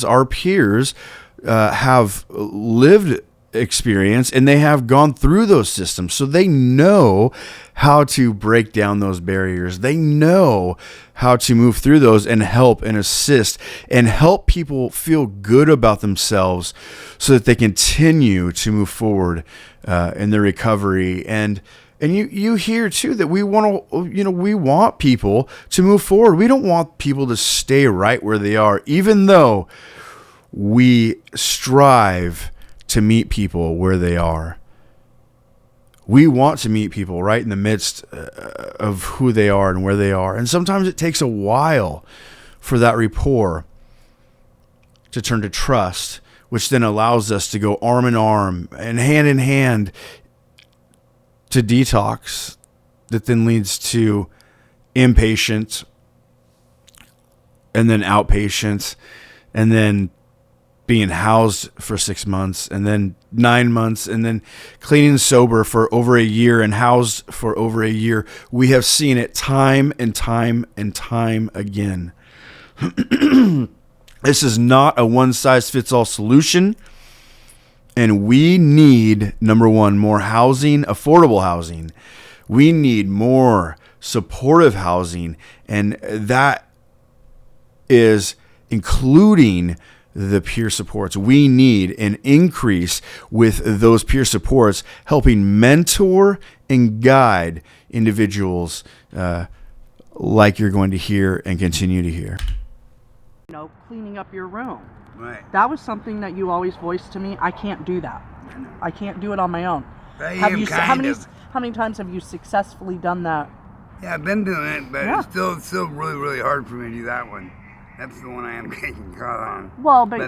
Our peers have lived experience, and they have gone through those systems, so they know how to break down those barriers. They know how to move through those and help and assist and help people feel good about themselves so that they continue to move forward in their recovery. And you hear too that we want people to move forward. We don't want people to stay right where they are, even though we strive to meet people where they are. We want to meet people right in the midst of who they are and where they are. And sometimes it takes a while for that rapport to turn to trust, which then allows us to go arm in arm and hand in hand to detox that then leads to inpatient and then outpatient and then being housed for 6 months and then 9 months and then clean and sober for over a year and housed for over a year. We have seen it time and time and time again. This is not a one-size-fits-all solution. And we need, number one, more housing, affordable housing. We need more supportive housing. And that is including the peer supports. We need an increase with those peer supports, helping mentor and guide individuals like you're going to hear and continue to hear. Cleaning up your room. Right. That was something that you always voiced to me. I can't do that. I can't do it on my own. How many times have you successfully done that? Yeah, I've been doing it, but it's still really, really hard for me to do that one. That's the one I am getting caught on. Well, but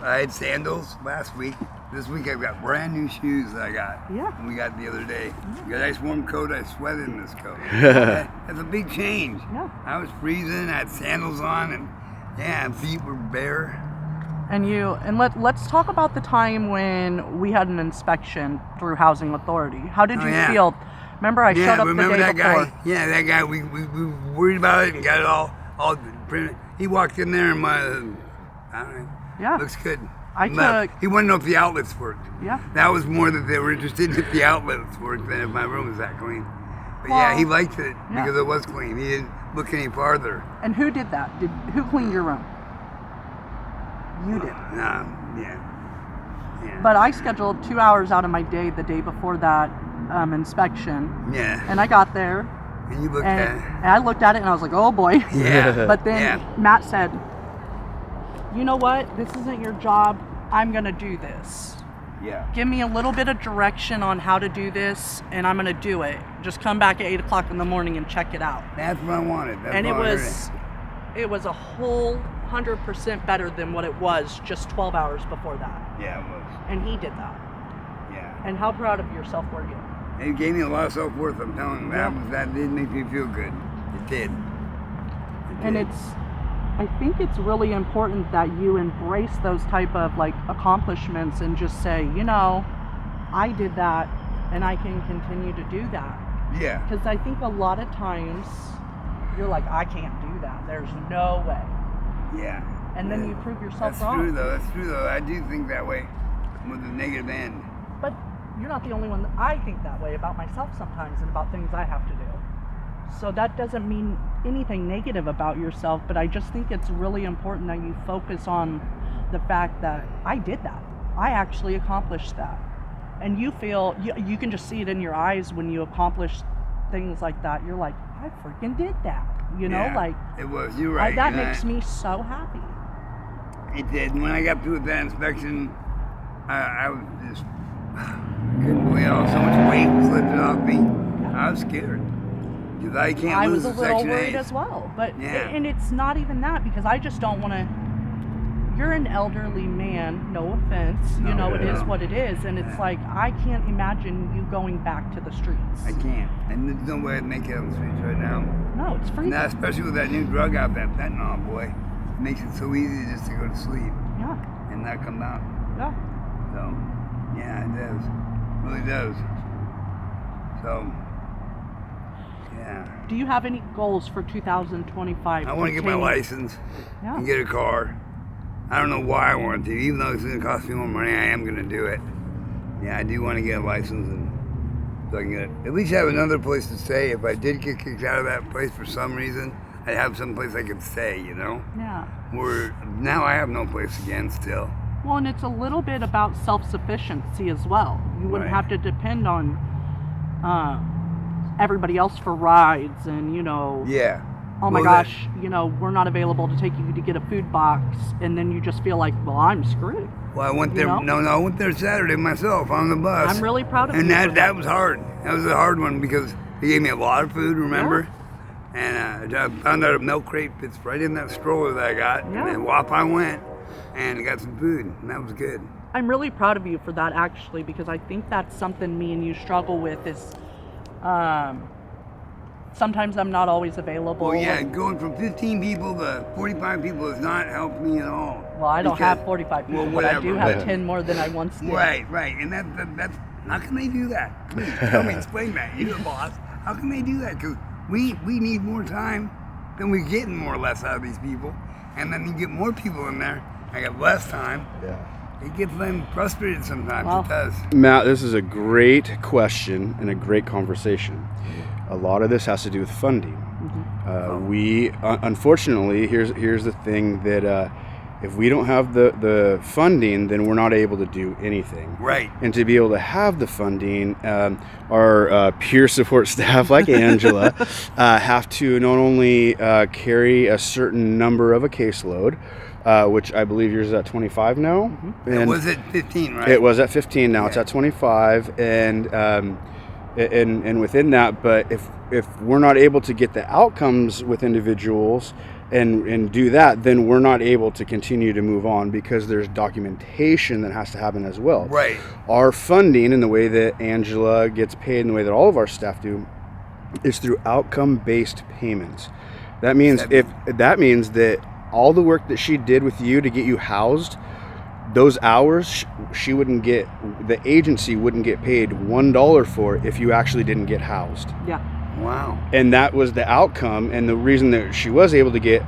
I had sandals last week. This week I've got brand new shoes that I got. Yeah. We got the other day. I got a nice warm coat. I sweated in this coat. That's a big change. Yeah. I was freezing. I had sandals on, and feet were bare. And let's talk about the time when we had an inspection through Housing Authority. How did you feel? Remember, I showed up the day that before. Guy? Yeah, that guy. We were worried about it and got it all printed. He walked in there and I don't know. Looks good. He wanted to know if the outlets worked. Yeah. That was more that they were interested in if the outlets worked than if my room was that clean. But he liked it because it was clean. He didn't look any farther. And who did that? Who cleaned your room? You did. Yeah. But I scheduled 2 hours out of my day the day before that inspection. Yeah. And I got there. And you looked at it. And I looked at it and I was like, oh boy. Yeah. But then Matt said, you know what? This isn't your job. I'm going to do this. Yeah. Give me a little bit of direction on how to do this, and I'm going to do it. Just come back at 8 o'clock in the morning and check it out. That's what I wanted. It was a whole 100% better than what it was just 12 hours before that. Yeah, it was. And he did that. Yeah. And how proud of yourself were you? It gave me a lot of self-worth, I'm telling you. That did make me feel good. It did. And I think it's really important that you embrace those type of accomplishments and just say, I did that and I can continue to do that. Yeah. Because I think a lot of times you're like, I can't do that. There's no way. Yeah. And then you prove yourself wrong. That's true though. I do think that way with the negative end. But you're not the only one. I think that way about myself sometimes and about things I have to do. So that doesn't mean anything negative about yourself, but I just think it's really important that you focus on the fact that I did that. I actually accomplished that. And you feel, you can just see it in your eyes when you accomplish things like that. You're like, I freaking did that. It was. You're right. That makes me so happy. It did. When I got through with that inspection, I was just, couldn't believe how so much weight was lifted off me. I was scared. Because I can't lose the Section 8. I was a little worried as well. But and it's not even that, because I just don't want to. You're an elderly man, no offense. It is what it is. And it's like, I can't imagine you going back to the streets. I can't. And there's no way I'd make it on the streets right now. No, it's freezing. Now, especially with that new drug out, that fentanyl, boy. It makes it so easy just to go to sleep. Yeah. And not come out. Yeah. So, yeah, it does. It really does. So, yeah. Do you have any goals for 2025? I want to get my license and get a car I don't know why I want to. Even though it's going to cost me more money, I am going to do it. Yeah, I do want to get a license and so I can at least have another place to stay. If I did get kicked out of that place for some reason, I'd have some place I could stay, you know? Yeah. Where now I have no place again still. Well, and it's a little bit about self-sufficiency as well. You wouldn't have to depend on everybody else for rides and, Yeah. oh my gosh, we're not available to take you to get a food box, and then you just feel like, well, I'm screwed. Well, I went there. No, I went there Saturday myself on the bus. I'm really proud of you. And that was hard. That was a hard one because they gave me a lot of food. Remember? Yeah. And I found out a milk crate fits right in that stroller that I got. Yeah. And then whop I went and got some food, and that was good. I'm really proud of you for that, actually, because I think that's something me and you struggle with is. Sometimes I'm not always available. Well, yeah, going from 15 people to 45 people has not helped me at all. Well, I don't have 45 people, but I do have 10 more than I once did. Right, and that's how can they do that? Please tell me, explain that. You're the boss. How can they do that? Because we need more time than we're getting more or less out of these people. And then you get more people in there, I got less time. Yeah. It gets them frustrated sometimes, it does. Matt, this is a great question and a great conversation. A lot of this has to do with funding. Mm-hmm. We, unfortunately, here's the thing that if we don't have the funding, then we're not able to do anything. Right. And to be able to have the funding, our peer support staff, like Angela, have to not only carry a certain number of a caseload, which I believe yours is at 25 now. Mm-hmm. It was at 15, right? It was at 15. Now it's at 25, and within that, but if we're not able to get the outcomes with individuals and do that, then we're not able to continue to move on because there's documentation that has to happen as well. Right. Our funding and the way that Angela gets paid and the way that all of our staff do is through outcome-based payments. That means that all the work that she did with you to get you housed, those hours she wouldn't get, the agency wouldn't get paid $1 for if you actually didn't get housed. Yeah. Wow. And that was the outcome, and the reason that she was able to get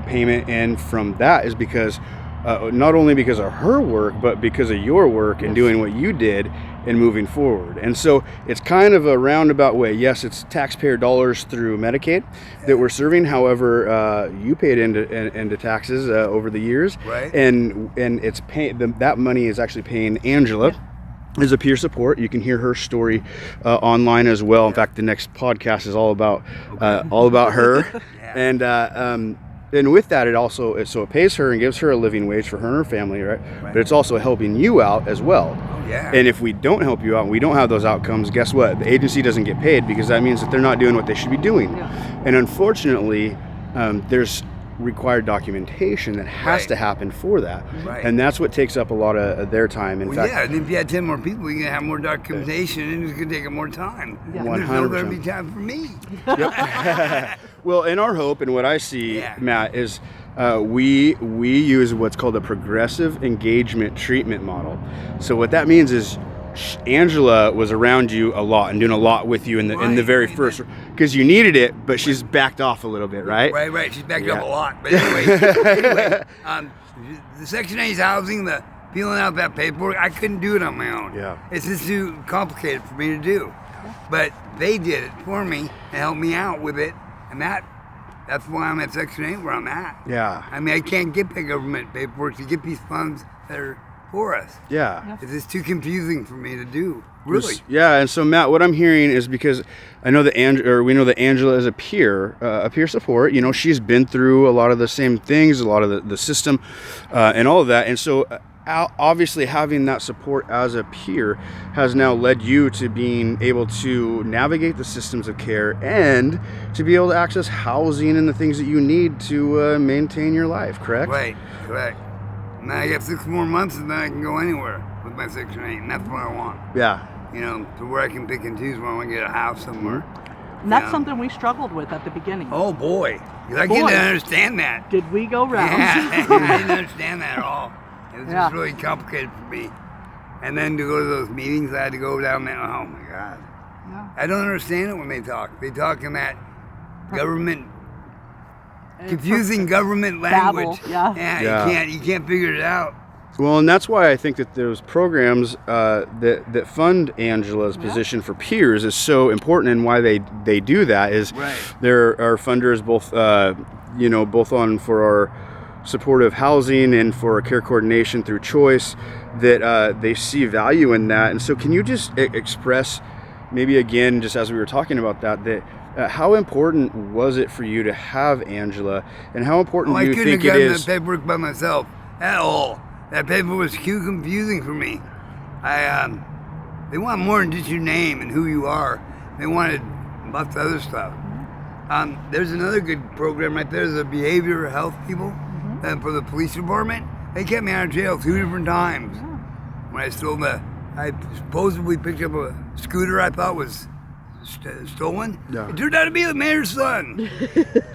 payment in from that is because not only because of her work, but because of your work and doing what you did and moving forward. And so it's kind of a roundabout way. Yes, it's taxpayer dollars through Medicaid that we're serving. However, you paid into taxes over the years, right? And it's that money is actually paying Angela. As a peer support. You can hear her story online as well. In fact, the next podcast is all about her. And with that, it pays her and gives her a living wage for her and her family, right? But it's also helping you out as well. Yeah. And if we don't help you out and we don't have those outcomes, guess what? The agency doesn't get paid because that means that they're not doing what they should be doing. Yeah. And unfortunately, there's required documentation that has to happen for that, and that's what takes up a lot of their time. In fact, and if you had 10 more people, you're gonna have more documentation, and it's gonna take more time. 100%. There's no gonna be time for me. Yep. Well, in our hope and what I see, Matt, is we use what's called a progressive engagement treatment model. So what that means is Angela was around you a lot and doing a lot with you in the very first, because you needed it, but she's backed off a little bit, right? Right. She's backed up a lot. But anyway, the Section 8 housing, the filling out that paperwork, I couldn't do it on my own. Yeah. It's just too complicated for me to do. But they did it for me and helped me out with it, and that's why I'm at Section 8 where I'm at. Yeah. I mean, I can't get the government paperwork to get these funds that are for us. Yeah. It's just too confusing for me to do. Really. Yeah, and so Matt, what I'm hearing is because I know that we know that Angela is a peer support. You know, she's been through a lot of the same things, a lot of the system, and all of that. And so obviously having that support as a peer has now led you to being able to navigate the systems of care and to be able to access housing and the things that you need to maintain your life, correct? Right, correct. Now I got 6 more months and then I can go anywhere with my Section 8, and that's what I want. Yeah. You know, to where I can pick and choose when I want to get a house somewhere. And that's something we struggled with at the beginning. Oh boy. I didn't understand that. Did we go round? Yeah, I didn't understand that at all. It was just really complicated for me. And then to go to those meetings, I had to go down there. Oh my God. Yeah. I don't understand it when they talk. They talk in that government confusing government babble, language. yeah. Yeah. You can't figure it out. Well, and that's why I think that those programs that fund Angela's position for peers is so important, and why they do that is Right. there are funders both both on for our supportive housing and for our care coordination through choice, that they see value in that. And so can you just express maybe again, just as we were talking about that how important was it for you to have Angela, and how important do you think it I couldn't have gotten is? that paperwork by myself at all. That paper was too confusing for me. They want more than just your name and who you are. They wanted lots of other stuff. There's another good program right there. There's the behavioral health people for the police department. They kept me out of jail 2 different times. When I supposedly picked up a scooter I thought was stolen. Yeah. It turned out to be the mayor's son.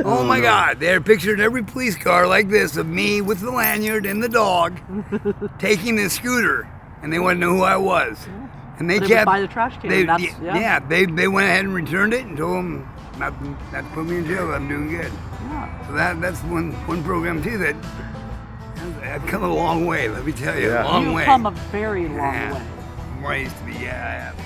Oh my God! They had pictures in every police car like this of me with the lanyard and the dog taking the scooter, and they wanted to know who I was. And they But it was kept by the trash can. They went ahead and returned it and told them not to put me in jail. I'm doing good. Yeah. So that's one program too that I've come a long way. Let me tell you, Yeah. a long You've way. come a very long Yeah. way. From where I used to be. Yeah, I have.